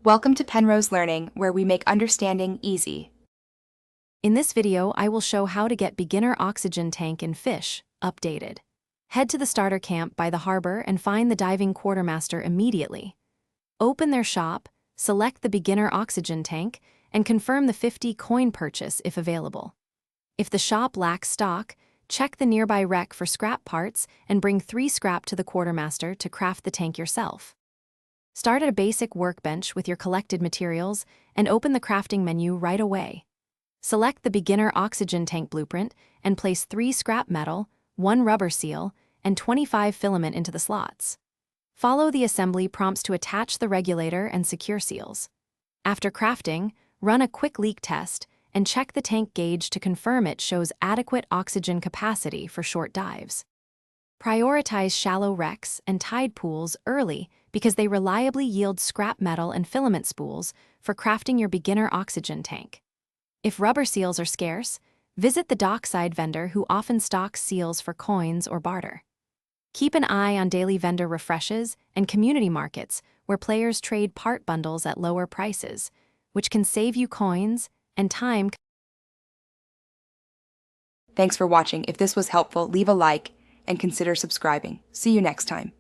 Welcome to Penrose Learning, where we make understanding easy. In this video, I will show how to get beginner oxygen tank in Fisch updated. Head to the starter camp by the harbor and find the diving quartermaster immediately. Open their shop, select the beginner oxygen tank, and confirm the 50 coin purchase if available. If the shop lacks stock, check the nearby wreck for scrap parts and bring 3 scrap to the quartermaster to craft the tank yourself. Start at a basic workbench with your collected materials and open the crafting menu right away. Select the beginner oxygen tank blueprint and place 3 scrap metal, 1 rubber seal, and 25 filament into the slots. Follow the assembly prompts to attach the regulator and secure seals. After crafting, run a quick leak test and check the tank gauge to confirm it shows adequate oxygen capacity for short dives. Prioritize shallow wrecks and tide pools early because they reliably yield scrap metal and filament spools for crafting your beginner oxygen tank. If rubber seals are scarce, visit the dockside vendor who often stocks seals for coins or barter. Keep an eye on daily vendor refreshes and community markets where players trade part bundles at lower prices, which can save you coins and time. Thanks for watching. If this was helpful, leave a like and consider subscribing. See you next time.